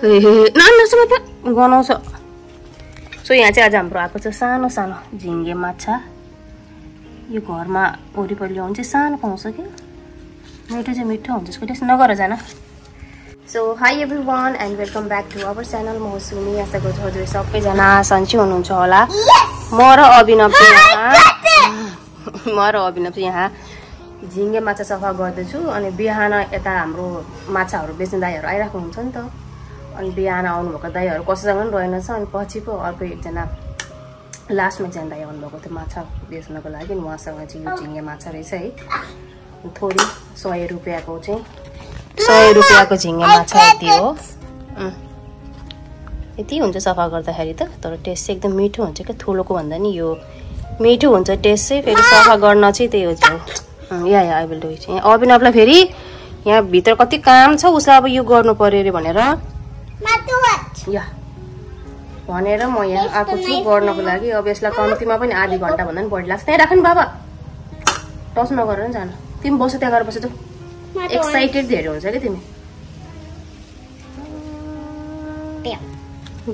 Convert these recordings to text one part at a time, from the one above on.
नसमा त गनाउँछ। सो यहाँ चाहिँ आज हाम्रो आएको छ सानो सानो झिङ्गे माछा। यो घरमा वरिपरि ल्याउनु चाहिँ सानो पाउँछ कि मिठो चाहिँ मिठो हुन्छ यसको टेस्ट नगर जान। So hi everyone and welcome back to our channel. म सुनि आशा गर्छु हजुर सबैजना सन्चै हुनुहुन्छ होला। म र अभिनव चाहिँ यहाँ झिङ्गे माछा सफा गर्दैछु। अनि बिहान यता हाम्रो माछाहरू बेच्ने दाइहरू आइरहेको हुन्छ नि त। अनि बिहान आउनुभएको दाइहरू कसैसँग पनि रहेनछ। अनि पछि पो अर्को एकजना लास्टमा एकजना दाइ आउनुभएको थियो माछा बेच्नको लागि। उहाँसँग चाहिँ यो झिङ्गे माछा रहेछ है। थोरै 100 रुपियाँको चाहिँ 100 रुपियाँको झिङ्गे माछा यति हो। यति हुन्छ सफा गर्दाखेरि त। तर टेस्ट चाहिँ एकदम मिठो हुन्छ क्या ठुलोको भन्दा नि यो मिठो हुन्छ टेस्ट चाहिँ। फेरि सफा गर्न चाहिँ त्यही हो या आई विल डु इट। यहाँ अभिनवलाई फेरि यहाँ भित्र कति काम छ उसलाई अब यो गर्नु पर्यो अरे भनेर या भनेर म यहाँ आएको छु गर्नको लागि। अब यसलाई कम्तीमा पनि आधी घन्टा भन्दा पनि बढी लाग्छ। त्यहाँ राख्नु बाबा टच नगर नि जान। तिमी बस्यो त्यहाँ गएर बस्यो त एक्साइटेड धेरै हुन्छ क्या तिमी।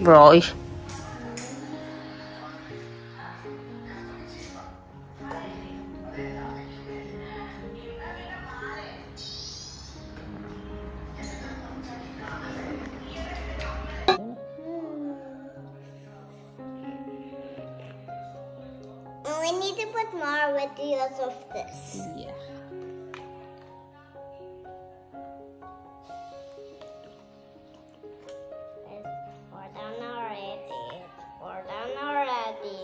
ब्रोइ We need to put more videos of this. Yeah. It's 4 down already. It's 4 down already.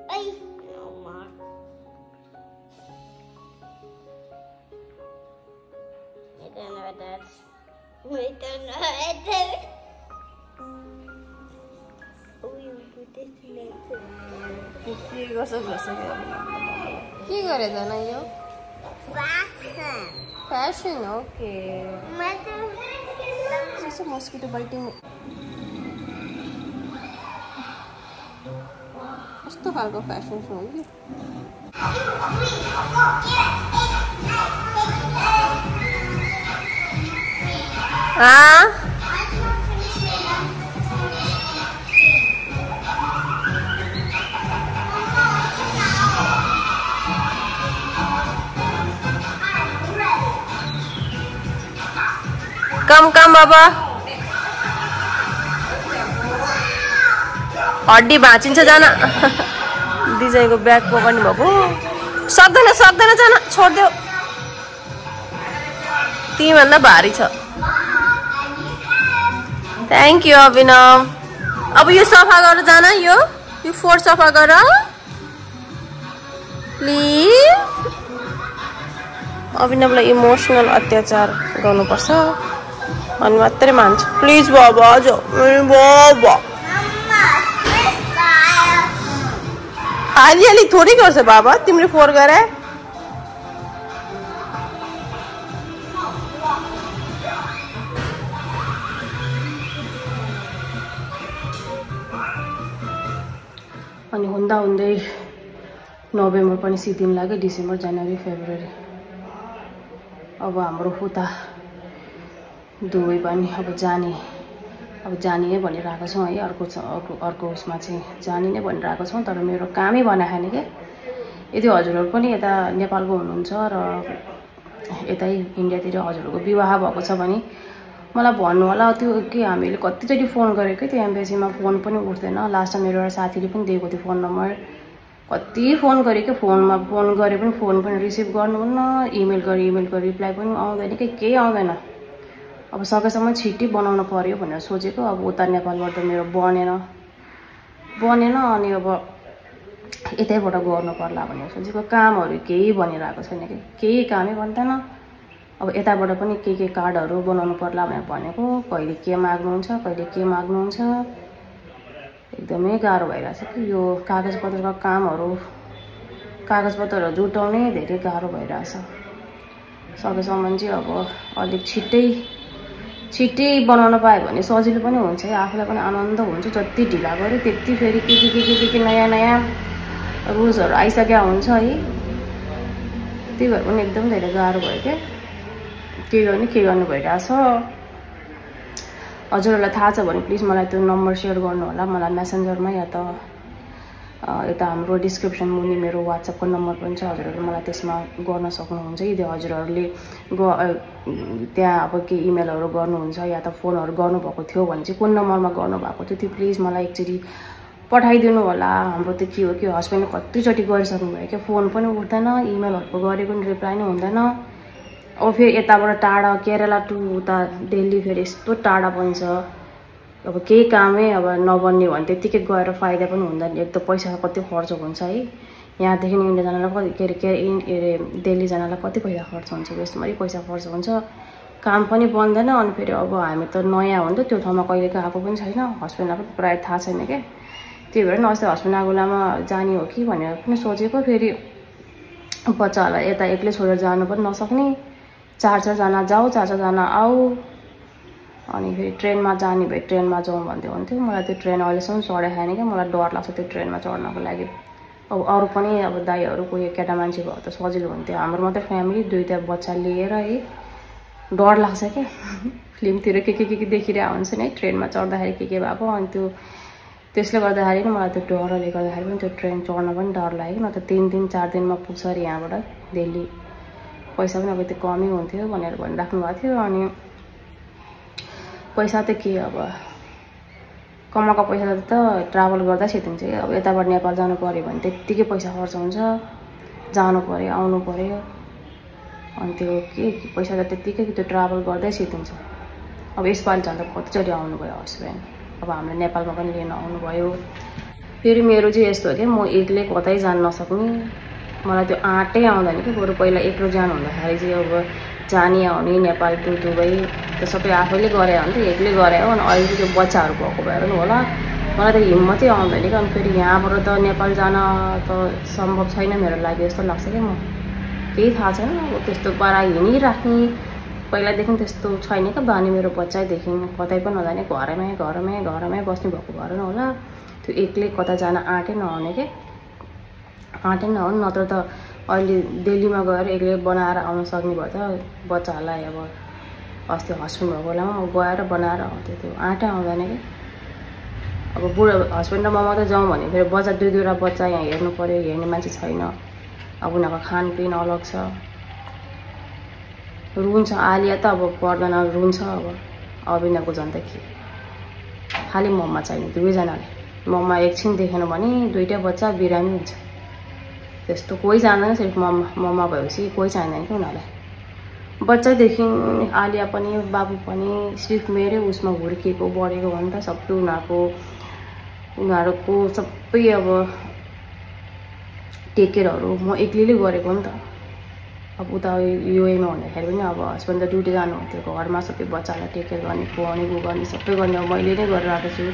Ay, no more. We don't know that. We don't know that. के गरे जान यो फ्यासन ओके। मस्किटो बाइटिङ कस्तो खालको फ्यासन हो कि। कम कम बाबा हड्डी भाँचिन्छ जान। दिजैको ब्याग पकड्नु भएको सक्दैन सक्दैन जान छोडिदेऊ। तिमीभन्दा भारी छ। थ्याङ्क यू अभिनव। अब यो सफा गरेर जान। यो फोर सफा गर प्लिज। अभिनवलाई इमोसनल अत्याचार गर्नुपर्छ अनि मात्रै मान्छ। प्लिज बाबा जाऊ बाबा। अलि थोरै गर्छ बाबा तिमीले फोहोर गरे। अनि हुँदा हुँदै नोभेम्बर पनि सिद्धिन लाग्यो। डिसेम्बर जनवरी फेब्रुअरी अब हाम्रो उता दुबई पनि अब जाने नै भनिरहेको छौँ है। अर्को उसमा चाहिँ जाने नै भनिरहेको छौँ। तर मेरो कामै बनाएन क्या। यदि हजुरहरू पनि यता नेपालको हुनुहुन्छ र यतै इन्डियातिर हजुरहरूको विवाह भएको छ भने मलाई भन्नु होला। त्यो के हामीले कतिचोटि फोन गरेको त्यो एम्बेसीमा फोन पनि उठ्दैन। लास्ट टाइम मेरो एउटा साथीले पनि दिएको थियो फोन नम्बर। कति फोन गरेँ क्या। फोनमा फोन गरे पनि फोन पनि रिसिभ गर्नुहुन्न। इमेल गरी रिप्लाई पनि आउँदैन कि केही आउँदैन। अब सकेसम्म छिट्टै बनाउनु पर्यो भनेर सोचेको। अब उता नेपालबाट त मेरो बनेन अनि अब यतैबाट गर्नु पर्ला भनेर सोचेको। कामहरू केही बनिरहेको छैन कि केही कामै बन्दैन। अब यताबाट पनि के कार्डहरू बनाउनु पर्ला भनेर भनेको। कहिले के माग्नुहुन्छ एकदमै गाह्रो भइरहेछ कि यो कागजपत्रको कागजपत्रहरू जुटाउनै धेरै गाह्रो भइरहेछ। सकेसम्म चाहिँ अब अलिक छिट्टै बनाउन पायो भने सजिलो पनि हुन्छ है। आफूलाई पनि आनन्द हुन्छ। जति ढिला गऱ्यो त्यति फेरि के नयाँ रुल्सहरू आइसकेका हुन्छ है। त्यही भएर पनि एकदम धेरै गाह्रो भयो क्या। के गर्नु भइरहेछ। हजुरहरूलाई थाहा छ भने प्लिज मलाई त्यो नम्बर सेयर गर्नु होला, मलाई मेसेन्जरमा या त यता हाम्रो डिस्क्रिप्सन मुनि मेरो वाट्सएपको नम्बर पनि छ, हजुरहरूले मलाई त्यसमा गर्न सक्नुहुन्छ। यदि हजुरहरूले त्यहाँ अब के इमेलहरू गर्नुहुन्छ या त फोनहरू गर्नुभएको थियो भने चाहिँ कुन नम्बरमा गर्नुभएको थियो त्यो प्लिज मलाई एकचोटि पठाइदिनु होला। हाम्रो त के हो कि हस्बेन्डले कतिचोटि गरिसक्नु भयो क्या, फोन पनि उठ्दैन, इमेलहरूको गरेको पनि रिप्लाई नै हुँदैन। अब फेरि यताबाट टाढा केरला टु उता दिल्ली फेरि यस्तो टाढा पनि छ, अब केही कामै अब नबन्ने भने त्यत्तिकै गएर फाइदा पनि हुँदैन। एक त पैसा कति खर्च हुन्छ है, यहाँदेखि इन्डिया जानलाई कति के अरे दिल्ली जानलाई कति पैसा खर्च हुन्छ, यसमै पैसा खर्च हुन्छ, काम पनि बन्दैन। अनि फेरि अब हामी त नयाँ हो नि त, त्यो ठाउँमा कहिले गएको पनि छैन, हस्बेन्डलाई पनि प्रायः थाहा छैन क्या। त्यही भएर नि अस्ति हस्बेन्ड आगोलामा जाने हो कि भनेर पनि सोचेको, फेरि बच्चाहरूलाई यता एक्लै छोडेर जानु पनि नसक्ने, 4-4जना जाऊ 4-4जना आऊ। अनि फेरि ट्रेनमा जाने भए ट्रेनमा जाउँ भन्दै हुन्थ्यो। मलाई त्यो ट्रेन अहिलेसम्म चढेको छैन क्या, मलाई डर लाग्छ त्यो ट्रेनमा चढ्नको लागि। अब अरू पनि अब दाइहरू कोही केटा मान्छे भयो त सजिलो हुन्थ्यो, हाम्रो मात्रै फ्यामिली 2टा बच्चा लिएर है डर लाग्छ क्या। फिल्मतिर के देखिरहेको हुन्छ नि है, ट्रेनमा चढ्दाखेरि के भएको। अनि त्यसले गर्दाखेरि नि मलाई त्यो डरले गर्दाखेरि पनि त्यो ट्रेन चढ्न पनि डर लाग्यो। न त 3 दिन 4 दिनमा पुग्छ अरे यहाँबाट दिल्ली, पैसा पनि अब त्यो कमै हुन्थ्यो भनेर भनिराख्नु भएको थियो। अनि पैसा त के अब कमाएको पैसा त ट्राभल गर्दा सेटिन्छ क्या। अब यताबाट नेपाल जानु पऱ्यो भने त्यत्तिकै पैसा खर्च हुन्छ, जानु पऱ्यो आउनु पऱ्यो, अनि त्यो के पैसा त त्यत्तिकै त्यो ट्राभल गर्दै सेटिन्छ। अब यसपालि जाँदा कतिचोटि आउनुभयो हस्बेन्ड, अब हामीलाई नेपालमा पनि लिन आउनुभयो। फेरि मेरो चाहिँ यस्तो हो क्या, म एक्लै कतै जान नसक्ने, मलाई त्यो आँटै आउँदैन कि। बरु पहिला एक्लो जानु हुँदाखेरि चाहिँ अब जाने आउने नेपाल टु दुबई त सबै आफैले गरे हो नि त, एक्लै गरे हो। अनि अहिले त्यो बच्चाहरू भएको भएर नि होला मलाई त हिम्मतै आउँदैन क्या। अनि फेरि यहाँबाट त नेपाल जान त सम्भव छैन मेरो लागि जस्तो लाग्छ क्या। म केही थाहा छैन, अब त्यस्तो पारा हिँडिराख्ने पहिलादेखि त्यस्तो छैन क्या बानी मेरो बच्चादेखि, कतै पनि नजाने, घरमै बस्नु भएको भएर नि होला त्यो एक्लै कता जान आँटै नआउने क्या, आँटै नआउनु। नत्र त अहिले दिल्लीमा गएर एक्लै बनाएर आउन सक्ने भयो त बच्चाहरूलाई। अब अस्ति हस्बेन्ड भएको बेलामा म गएर बनाएर आउँथेँ, त्यो आँटै आउँदैन क्या। अब बुढो हस्बेन्ड र म मात्रै जाउँ भने फेरि बच्चा 2-2वटा बच्चा यहाँ हेर्नु पऱ्यो, हेर्ने मान्छे छैन। अब उनीहरूको खानपिन अलग छ, रुन्छ। आलिया त अब पर्दैन, रुन्छ। अब अभिनयको झन् त के, खालि मम्मा चाहिने 2जनाले, मम्मा एकछिन देखेन भने 2टा बच्चा बिरामी हुन्छ। त्यस्तो कोही जान्दैन, सिर्फ मम्मा भएपछि कोही चाहिँदैन कि उनीहरूलाई। बच्चादेखि आलिया पनि बाबु पनि सिर्फ मेरै उसमा हुर्किएको बढेको हो नि त। सबै उनीहरूको सबै अब टेक केयरहरू म एक्लैले गरेको नि त। अब उता युएमा हुँदाखेरि पनि अब हस्बेन्ड त ड्युटी जानुहुन्थ्यो, घरमा सबै बच्चालाई टेक केयर गर्ने, खुवाउने गर्ने सबै गर्ने अब मैले नै गरिरहेको छु।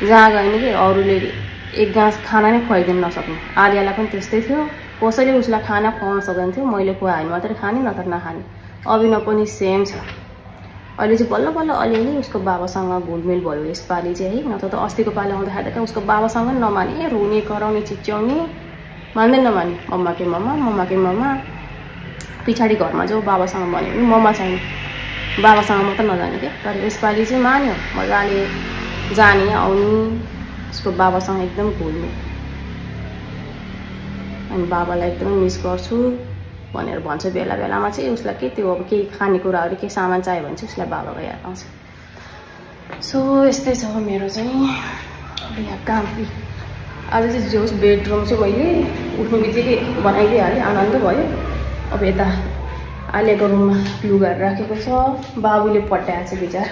जहाँ गएँ नि कि अरूले एक गाँस खाना नै खुवाइदिनु नसक्ने। आलियालाई पनि त्यस्तै थियो, कसैले उसलाई खाना खुवाउन सक्दैन थियो, मैले खुवायो भने मात्रै खाने, नत्र नखाने। अभिनव पनि सेम छ। अहिले चाहिँ बल्ल अलिअलि उसको बाबासँग घुलमिल भयो यसपालि चाहिँ है, नत्र त अस्तिको पालि आउँदाखेरि त उसको बाबासँग नि नमाने, रुने कराउने चिच्याउने, मान्दै नमाने। मम्मा के मम्मा, पछाडि घरमा जाऊ बाबासँग भन्यो भने मम्मा चाहिने, बाबासँग मात्रै नजाने क्या। तर यसपालि चाहिँ मान्यो, मजाले जाने आउने, उसको बाबासँग एकदम घुल्ने। अनि बाबालाई एकदमै मिस गर्छु भनेर भन्छ बेला बेलामा चाहिँ। उसलाई के त्यो अब केही खानेकुराहरू केही सामान चाहियो भने चाहिँ उसलाई बाबाको याद आउँछ। सो यस्तै छ मेरो चाहिँ अब यहाँ काम। आज चाहिँ जोस् बेडरुम चाहिँ मैले उठ्ने बित्तिकै बनाइदिइहालेँ, आनन्द भयो। अब यता आलियाको रुममा लुगाहरू राखेको छ, बाबुले पट्याएको छ बिचार।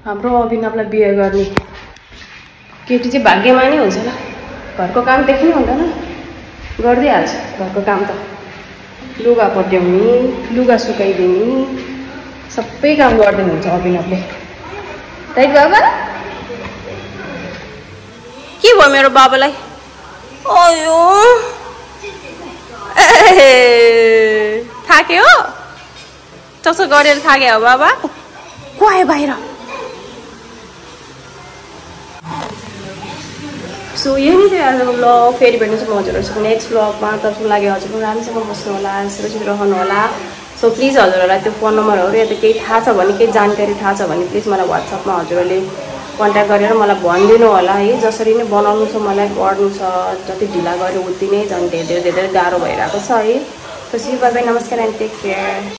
हाम्रो अभिनवलाई बिहे गर्ने केटी चाहिँ भाग्यमानी हुन्छ ल, घरको काम देख्नै हुँदैन, गरिदिइहाल्छ घरको काम त। लुगा पट्याउने, लुगा सुकाइदिने, सबै काम गरिदिनु हुन्छ अभिनवले। राइट बाबा? के भयो मेरो बाबालाई? अयो थाक्यो, चक्चक गरेर थाक्यो हो बाबा? को आयो बाहिर? सो यही चाहिँ आजको ब्लग। फेरि भेट्नु चाहिँ म हजुरहरूसँग नेक्स्ट ब्लगमा। तबसम्मको लागि हजुर पनि राम्रोसँग बस्नु होला, सुरक्षित रहनु होला। सो प्लिज हजुरहरूलाई त्यो फोन नम्बरहरू या त केही थाहा छ भने केही जानकारी थाहा छ भने प्लिज मलाई WhatsAppमा हजुरहरूले कन्ट्याक्ट गरेर मलाई भनिदिनु होला है। जसरी नै बनाउनु छ मलाई गर्नु छ, जति ढिला गऱ्यो उति नै झन् धेरै गाह्रो भइरहेको छ है। सो सी बाई बाई, नमस्कार एन्ड टेक केयर।